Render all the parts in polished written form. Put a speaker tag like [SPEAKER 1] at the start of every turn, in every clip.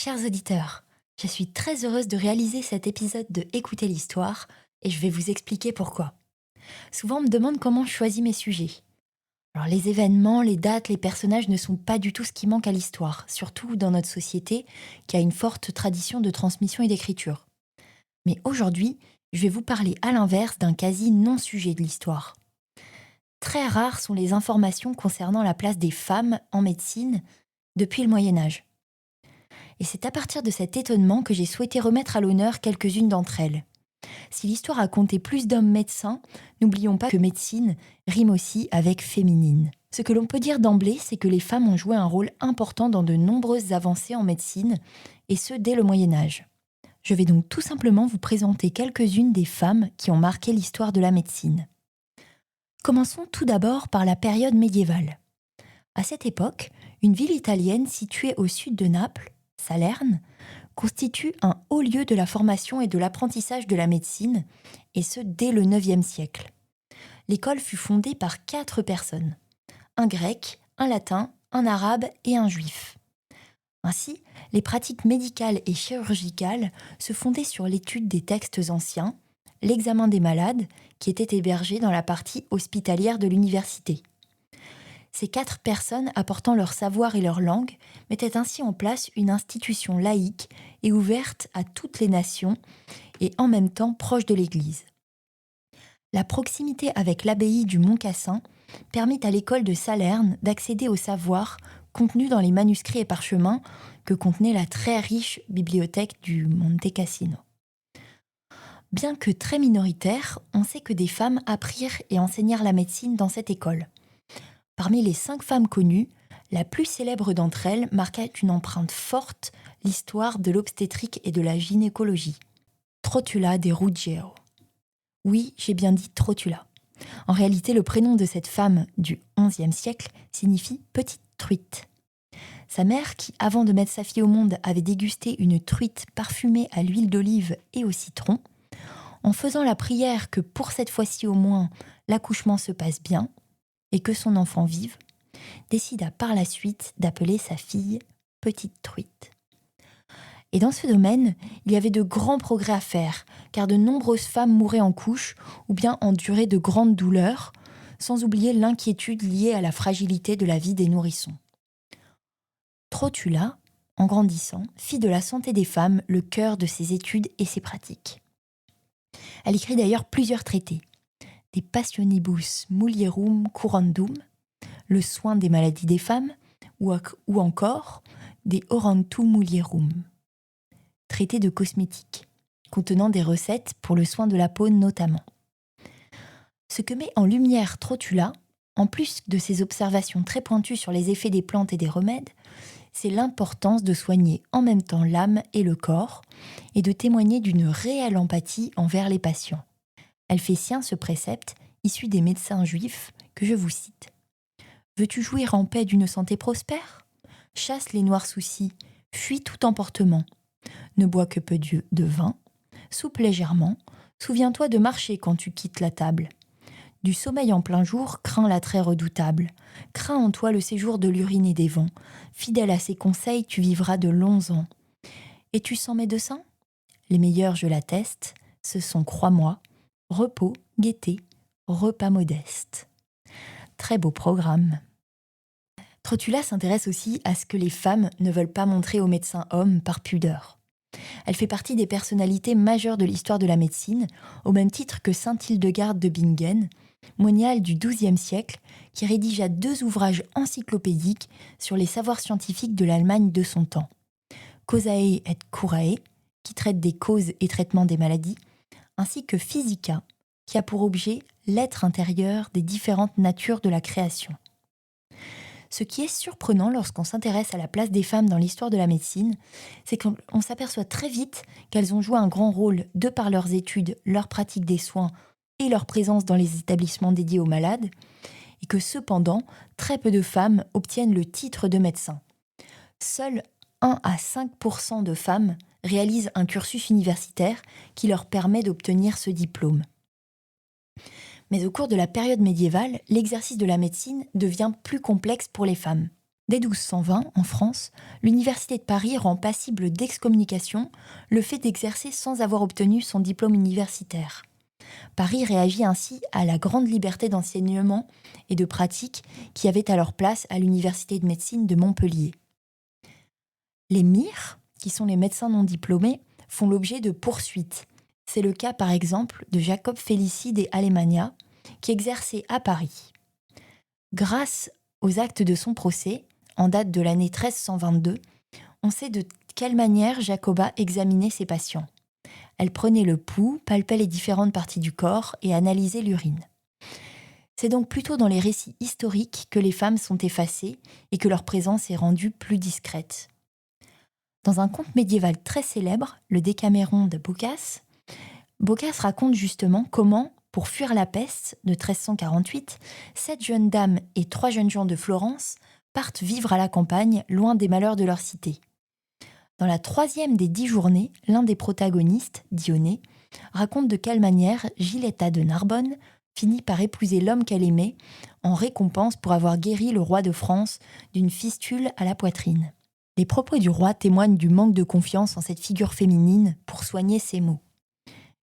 [SPEAKER 1] Chers auditeurs, je suis très heureuse de réaliser cet épisode de Écouter l'histoire et je vais vous expliquer pourquoi. Souvent on me demande comment je choisis mes sujets. Alors les événements, les dates, les personnages ne sont pas du tout ce qui manque à l'histoire, surtout dans notre société qui a une forte tradition de transmission et d'écriture. Mais aujourd'hui, je vais vous parler à l'inverse d'un quasi non-sujet de l'histoire. Très rares sont les informations concernant la place des femmes en médecine depuis le Moyen Âge. Et c'est à partir de cet étonnement que j'ai souhaité remettre à l'honneur quelques-unes d'entre elles. Si l'histoire a compté plus d'hommes médecins, n'oublions pas que médecine rime aussi avec féminine. Ce que l'on peut dire d'emblée, c'est que les femmes ont joué un rôle important dans de nombreuses avancées en médecine, et ce dès le Moyen Âge. Je vais donc tout simplement vous présenter quelques-unes des femmes qui ont marqué l'histoire de la médecine. Commençons tout d'abord par la période médiévale. À cette époque, une ville italienne située au sud de Naples, Salerne, constitue un haut lieu de la formation et de l'apprentissage de la médecine, et ce dès le IXe siècle. L'école fut fondée par 4 personnes, un grec, un latin, un arabe et un juif. Ainsi, les pratiques médicales et chirurgicales se fondaient sur l'étude des textes anciens, l'examen des malades, qui étaient hébergés dans la partie hospitalière de l'université. Ces 4 personnes, apportant leur savoir et leur langue, mettaient ainsi en place une institution laïque et ouverte à toutes les nations et en même temps proche de l'Église. La proximité avec l'abbaye du Mont-Cassin permit à l'école de Salerne d'accéder au savoir contenu dans les manuscrits et parchemins que contenait la très riche bibliothèque du Monte Cassino. Bien que très minoritaire, on sait que des femmes apprirent et enseignèrent la médecine dans cette école. Parmi les 5 femmes connues, la plus célèbre d'entre elles marquait une empreinte forte l'histoire de l'obstétrique et de la gynécologie. Trotula de Ruggiero. Oui, j'ai bien dit Trotula. En réalité, le prénom de cette femme du XIe siècle signifie petite truite. Sa mère, qui avant de mettre sa fille au monde avait dégusté une truite parfumée à l'huile d'olive et au citron, en faisant la prière que pour cette fois-ci au moins l'accouchement se passe bien, et que son enfant vive, décida par la suite d'appeler sa fille Petite Truite. Et dans ce domaine, il y avait de grands progrès à faire, car de nombreuses femmes mouraient en couche ou bien enduraient de grandes douleurs, sans oublier l'inquiétude liée à la fragilité de la vie des nourrissons. Trotula, en grandissant, fit de la santé des femmes le cœur de ses études et ses pratiques. Elle écrit d'ailleurs plusieurs traités. De Passionibus mulierum curandum, le soin des maladies des femmes, ou encore des Orantum mulierum, traité de cosmétique, contenant des recettes pour le soin de la peau notamment. Ce que met en lumière Trotula, en plus de ses observations très pointues sur les effets des plantes et des remèdes, c'est l'importance de soigner en même temps l'âme et le corps, et de témoigner d'une réelle empathie envers les patients. Elle fait sien ce précepte, issu des médecins juifs, que je vous cite. « Veux-tu jouir en paix d'une santé prospère ? Chasse les noirs soucis, fuis tout emportement. Ne bois que peu de vin, soupe légèrement, souviens-toi de marcher quand tu quittes la table. Du sommeil en plein jour, crains l'attrait redoutable. Crains en toi le séjour de l'urine et des vents. Fidèle à ses conseils, tu vivras de longs ans. Es-tu sans médecin ? Les meilleurs, je l'atteste, ce sont, crois-moi, repos, gaieté, repas modeste. » Très beau programme. Trotula s'intéresse aussi à ce que les femmes ne veulent pas montrer aux médecins hommes par pudeur. Elle fait partie des personnalités majeures de l'histoire de la médecine, au même titre que sainte Hildegarde de Bingen, moniale du XIIe siècle, qui rédigea 2 ouvrages encyclopédiques sur les savoirs scientifiques de l'Allemagne de son temps. Causae et Curae, qui traite des causes et traitements des maladies, ainsi que Physica, qui a pour objet l'être intérieur des différentes natures de la création. Ce qui est surprenant lorsqu'on s'intéresse à la place des femmes dans l'histoire de la médecine, c'est qu'on s'aperçoit très vite qu'elles ont joué un grand rôle de par leurs études, leur pratique des soins et leur présence dans les établissements dédiés aux malades, et que cependant, très peu de femmes obtiennent le titre de médecin. Seuls 1 à 5% de femmes réalisent un cursus universitaire qui leur permet d'obtenir ce diplôme. Mais au cours de la période médiévale, l'exercice de la médecine devient plus complexe pour les femmes. Dès 1220, en France, l'Université de Paris rend passible d'excommunication le fait d'exercer sans avoir obtenu son diplôme universitaire. Paris réagit ainsi à la grande liberté d'enseignement et de pratique qui avait alors place à l'Université de médecine de Montpellier. Les MIR, qui sont les médecins non diplômés, font l'objet de poursuites. C'est le cas par exemple de Jacob Félicie des Alemania, qui exerçait à Paris. Grâce aux actes de son procès, en date de l'année 1322, on sait de quelle manière Jacoba examinait ses patients. Elle prenait le pouls, palpait les différentes parties du corps et analysait l'urine. C'est donc plutôt dans les récits historiques que les femmes sont effacées et que leur présence est rendue plus discrète. Dans un conte médiéval très célèbre, le Décaméron de Boccace, Boccace raconte justement comment, pour fuir la peste de 1348, 7 jeunes dames et 3 jeunes gens de Florence partent vivre à la campagne, loin des malheurs de leur cité. Dans la 3e des 10 journées, l'un des protagonistes, Dionée, raconte de quelle manière Giletta de Narbonne finit par épouser l'homme qu'elle aimait en récompense pour avoir guéri le roi de France d'une fistule à la poitrine. Les propos du roi témoignent du manque de confiance en cette figure féminine pour soigner ses maux.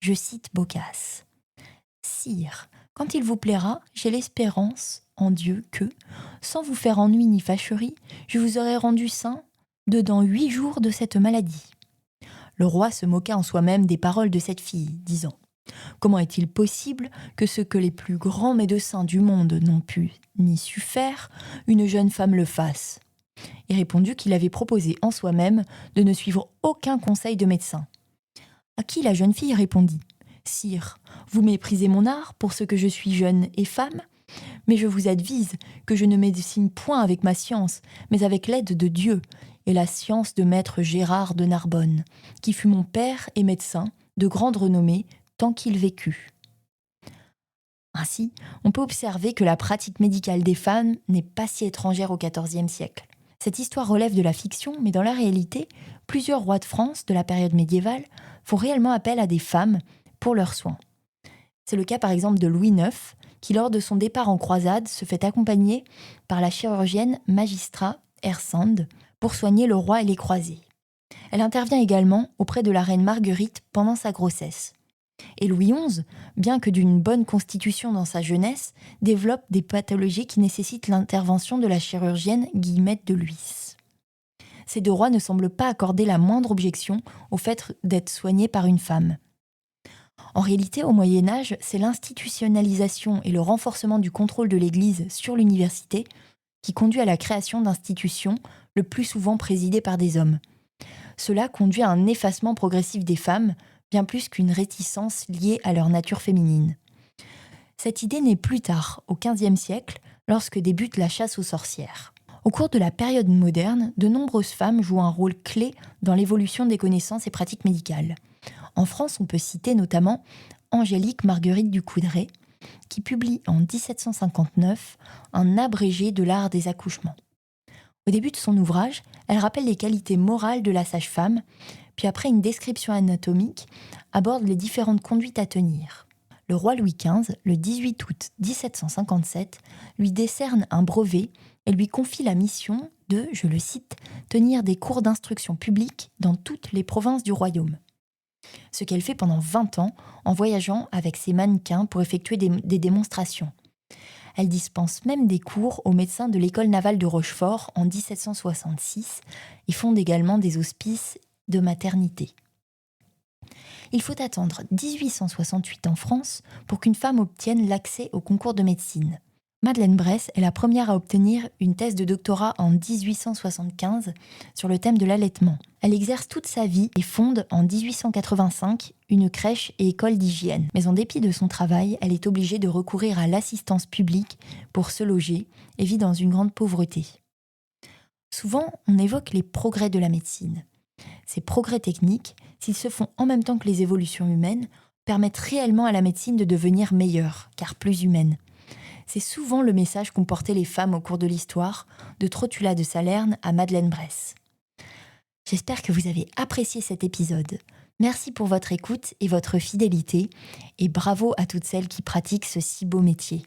[SPEAKER 1] Je cite Boccace. « Sire, quand il vous plaira, j'ai l'espérance en Dieu que, sans vous faire ennui ni fâcherie, je vous aurai rendu sain dedans 8 jours de cette maladie. » Le roi se moqua en soi-même des paroles de cette fille, disant « Comment est-il possible que ce que les plus grands médecins du monde n'ont pu ni su faire, une jeune femme le fasse ?» Et répondit qu'il avait proposé en soi-même de ne suivre aucun conseil de médecin. À qui la jeune fille répondit « Sire, vous méprisez mon art pour ce que je suis jeune et femme, mais je vous advise que je ne médecine point avec ma science, mais avec l'aide de Dieu et la science de maître Gérard de Narbonne, qui fut mon père et médecin de grande renommée tant qu'il vécut. » Ainsi, on peut observer que la pratique médicale des femmes n'est pas si étrangère au XIVe siècle. Cette histoire relève de la fiction, mais dans la réalité, plusieurs rois de France de la période médiévale font réellement appel à des femmes pour leurs soins. C'est le cas par exemple de Louis IX, qui lors de son départ en croisade se fait accompagner par la chirurgienne Magistrat Hersande pour soigner le roi et les croisés. Elle intervient également auprès de la reine Marguerite pendant sa grossesse. Et Louis XI, bien que d'une bonne constitution dans sa jeunesse, développe des pathologies qui nécessitent l'intervention de la chirurgienne Guillemette de Lhuys. Ces 2 rois ne semblent pas accorder la moindre objection au fait d'être soignés par une femme. En réalité, au Moyen-Âge, c'est l'institutionnalisation et le renforcement du contrôle de l'Église sur l'université qui conduit à la création d'institutions le plus souvent présidées par des hommes. Cela conduit à un effacement progressif des femmes, bien plus qu'une réticence liée à leur nature féminine. Cette idée naît plus tard, au XVe siècle, lorsque débute la chasse aux sorcières. Au cours de la période moderne, de nombreuses femmes jouent un rôle clé dans l'évolution des connaissances et pratiques médicales. En France, on peut citer notamment Angélique Marguerite du Coudray, qui publie en 1759 un abrégé de l'art des accouchements. Au début de son ouvrage, elle rappelle les qualités morales de la sage-femme, puis après une description anatomique, aborde les différentes conduites à tenir. Le roi Louis XV, le 18 août 1757, lui décerne un brevet et lui confie la mission de, je le cite, « tenir des cours d'instruction publique dans toutes les provinces du royaume ». Ce qu'elle fait pendant 20 ans en voyageant avec ses mannequins pour effectuer des démonstrations. Elle dispense même des cours aux médecins de l'école navale de Rochefort en 1766 et fonde également des hospices de maternité. Il faut attendre 1868 en France pour qu'une femme obtienne l'accès au concours de médecine. Madeleine Brès est la première à obtenir une thèse de doctorat en 1875 sur le thème de l'allaitement. Elle exerce toute sa vie et fonde en 1885 une crèche et école d'hygiène. Mais en dépit de son travail, elle est obligée de recourir à l'assistance publique pour se loger et vit dans une grande pauvreté. Souvent, on évoque les progrès de la médecine. Ces progrès techniques, s'ils se font en même temps que les évolutions humaines, permettent réellement à la médecine de devenir meilleure, car plus humaine. C'est souvent le message qu'ont porté les femmes au cours de l'histoire, de Trotula de Salerne à Madeleine Brès. J'espère que vous avez apprécié cet épisode. Merci pour votre écoute et votre fidélité, et bravo à toutes celles qui pratiquent ce si beau métier.